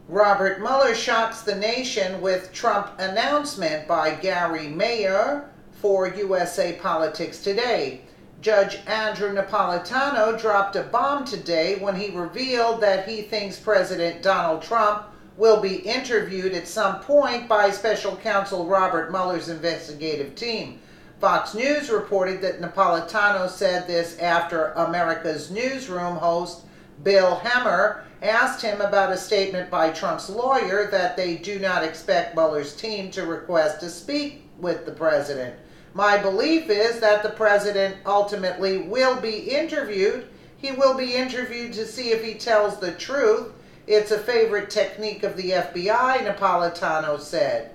Robert Mueller shocks the nation with Trump announcement by Gary Mueller for USA Politics Today. Judge Andrew Napolitano dropped a bomb today when he revealed that he thinks President Donald Trump will be interviewed at some point by special counsel Robert Mueller's investigative team. Fox News reported that Napolitano said this after America's Newsroom host Bill Hemmer asked him about a statement by Trump's lawyer that they do not expect Mueller's team to request to speak with the president. My belief is that the president ultimately will be interviewed. He will be interviewed to see if he tells the truth. It's a favorite technique of the FBI, Napolitano said.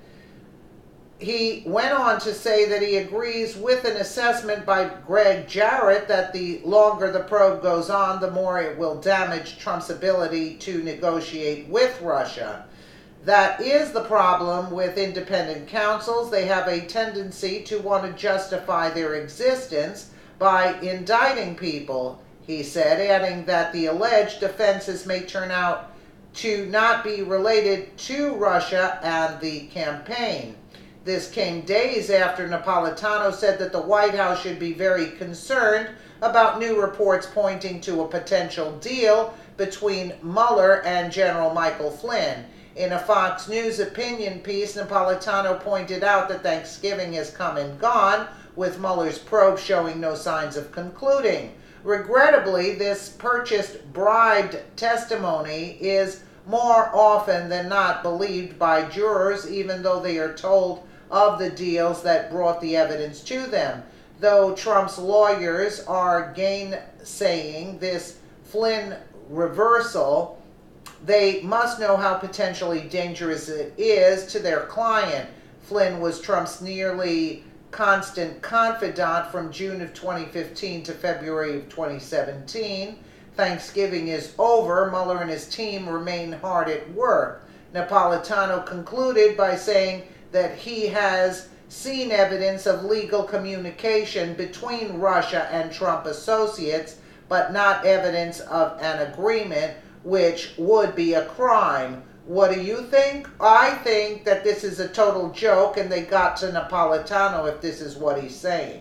He went on to say that he agrees with an assessment by Greg Jarrett that the longer the probe goes on, the more it will damage Trump's ability to negotiate with Russia. That is the problem with independent counsels. They have a tendency to want to justify their existence by indicting people, he said, adding that the alleged offenses may turn out to not be related to Russia and the campaign. This came days after Napolitano said that the White House should be very concerned about new reports pointing to a potential deal between Mueller and General Michael Flynn. In a Fox News opinion piece, Napolitano pointed out that Thanksgiving has come and gone, with Mueller's probe showing no signs of concluding. Regrettably, this purchased, bribed testimony is more often than not believed by jurors, even though they are told of the deals that brought the evidence to them. Though Trump's lawyers are gainsaying this Flynn reversal, they must know how potentially dangerous it is to their client. Flynn was Trump's nearly constant confidant from June of 2015 to February of 2017. Thanksgiving is over. Mueller and his team remain hard at work. Napolitano concluded by saying that he has seen evidence of legal communication between Russia and Trump associates, but not evidence of an agreement, which would be a crime. What do you think? I think that this is a total joke and they got to Napolitano if this is what he's saying.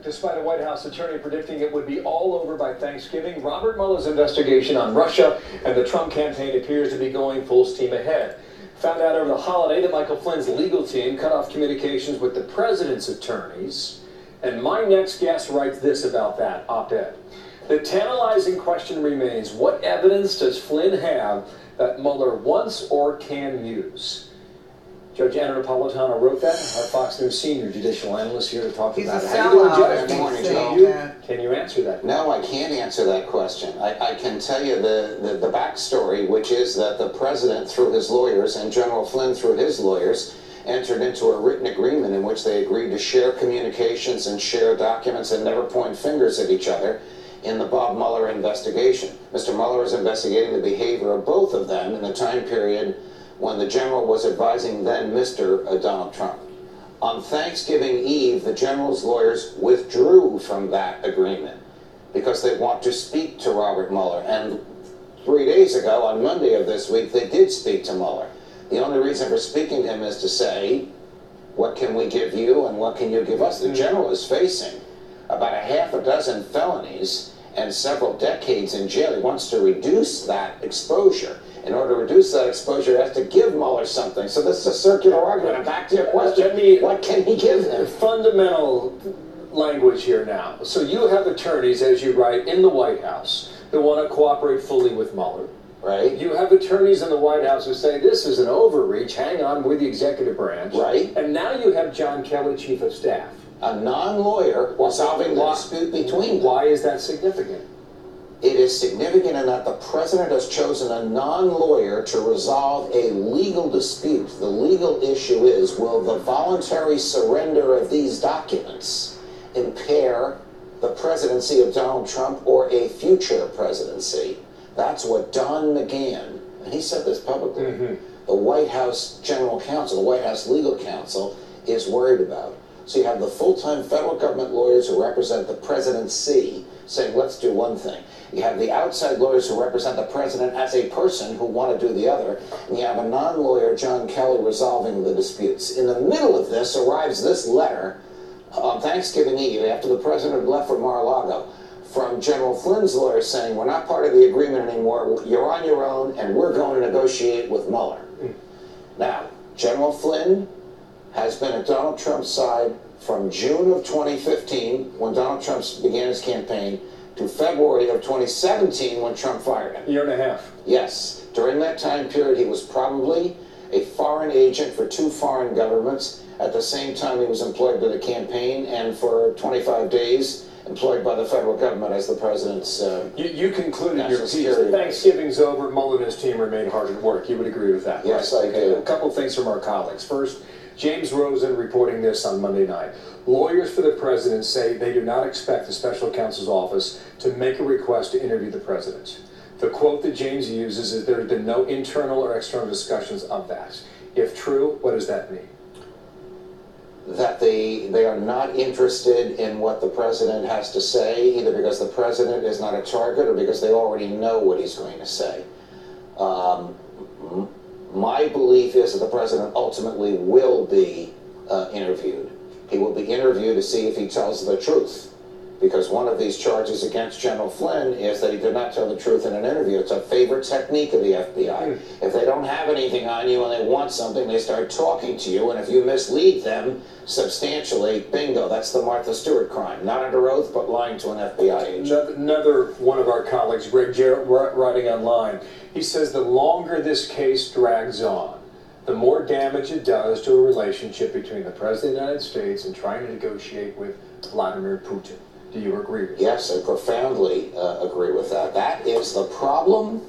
Despite a White House attorney predicting it would be all over by Thanksgiving, Robert Mueller's investigation on Russia and the Trump campaign appears to be going full steam ahead. Found out over the holiday that Michael Flynn's legal team cut off communications with the president's attorneys. And my next guest writes this about that op-ed. The tantalizing question remains, what evidence does Flynn have that Mueller wants or can use? Judge Andrew Napolitano wrote that. Our Fox News senior judicial analyst here to talk about it. How you doing, Judge? Good morning, Joe. Can you answer that? No, I can't answer that question. I can tell you the backstory, which is that the president, through his lawyers, and General Flynn, through his lawyers, entered into a written agreement in which they agreed to share communications and share documents and never point fingers at each other in the Bob Mueller investigation. Mr. Mueller is investigating the behavior of both of them in the time period when the general was advising then Mr. Donald Trump. On Thanksgiving Eve, the general's lawyers withdrew from that agreement because they want to speak to Robert Mueller. And 3 days ago, on Monday of this week, they did speak to Mueller. The only reason for speaking to him is to say, what can we give you and what can you give us? The general is facing about a half a dozen felonies and several decades in jail. He wants to reduce that exposure. In order to reduce that exposure, he has to give Mueller something. So this is a circular argument. And back to your question, what can he give him? Fundamental language here now. So you have attorneys, as you write, in the White House who want to cooperate fully with Mueller. Right. You have attorneys in the White House who say this is an overreach, hang on, with the executive branch. Right. And now you have John Kelly, chief of staff. A non-lawyer solving the dispute between them. Why is that significant? It is significant in that the president has chosen a non-lawyer to resolve a legal dispute. The legal issue is, will the voluntary surrender of these documents impair the presidency of Donald Trump or a future presidency? That's what Don McGahn, and he said this publicly, the White House General Counsel, the White House Legal Counsel, is worried about. So you have the full-time federal government lawyers who represent the presidency saying, let's do one thing. You have the outside lawyers who represent the president as a person who want to do the other. And you have a non-lawyer, John Kelly, resolving the disputes. In the middle of this arrives this letter on Thanksgiving Eve, after the president had left for Mar-a-Lago, from General Flynn's lawyer saying, we're not part of the agreement anymore, you're on your own, and we're going to negotiate with Mueller. Now, General Flynn has been at Donald Trump's side from June of 2015, when Donald Trump began his campaign, to February of 2017, when Trump fired him. A year and a half. Yes. During that time period, he was probably a foreign agent for 2 foreign governments. At the same time, he was employed by the campaign, and for 25 days, employed by the federal government as the president's You concluded your piece. security. Thanksgiving's over. Mueller and his team remain hard at work. You would agree with that? Yes, right? I do. A couple things from our colleagues. First, James Rosen reporting this on Monday night. Lawyers for the president say they do not expect the special counsel's office to make a request to interview the president. The quote that James uses is there have been no internal or external discussions of that. If true, what does that mean? That they are not interested in what the president has to say, either because the president is not a target or because they already know what he's going to say. My belief is that the president ultimately will be interviewed. He will be interviewed to see if he tells the truth. Because one of these charges against General Flynn is that he did not tell the truth in an interview. It's a favorite technique of the FBI. If they don't have anything on you and they want something, they start talking to you, and if you mislead them substantially, bingo, that's the Martha Stewart crime. Not under oath, but lying to an FBI agent. Another one of our colleagues, Greg Jarrett, writing online, he says the longer this case drags on, the more damage it does to a relationship between the President of the United States and trying to negotiate with Vladimir Putin. Do you agree with that? Yes, I profoundly agree with that. That is the problem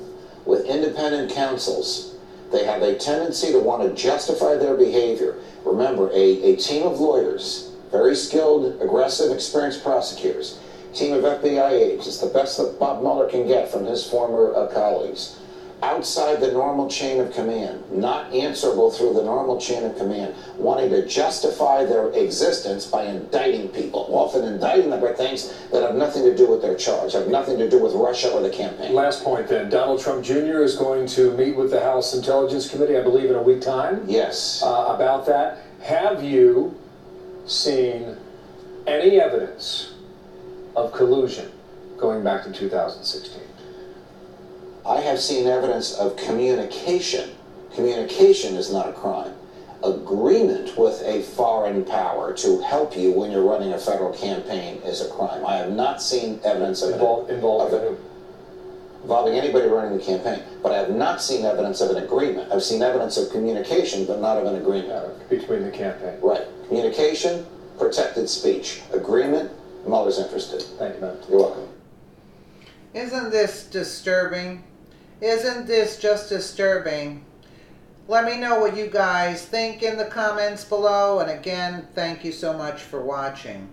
with independent counsels. They have a tendency to want to justify their behavior. Remember, a team of lawyers, very skilled, aggressive, experienced prosecutors, team of FBI agents, the best that Bob Mueller can get from his former colleagues, outside the normal chain of command, not answerable through the normal chain of command, wanting to justify their existence by indicting people, often indicting them for things that have nothing to do with their charge, have nothing to do with Russia or the campaign. Last point then, Donald Trump Jr. is going to meet with the House Intelligence Committee, I believe, in a week's time. Yes. About that. Have you seen any evidence of collusion going back to 2016? I have seen evidence of communication. Communication is not a crime. Agreement with a foreign power to help you when you're running a federal campaign is a crime. I have not seen evidence of involving anybody running the campaign, but I have not seen evidence of an agreement. I've seen evidence of communication, but not of an agreement. Between the campaign. Right. Communication, protected speech. Agreement, Mueller's interested. Thank you, man. You're welcome. Isn't this disturbing? Isn't this just disturbing? Let me know what you guys think in the comments below. And again, thank you so much for watching.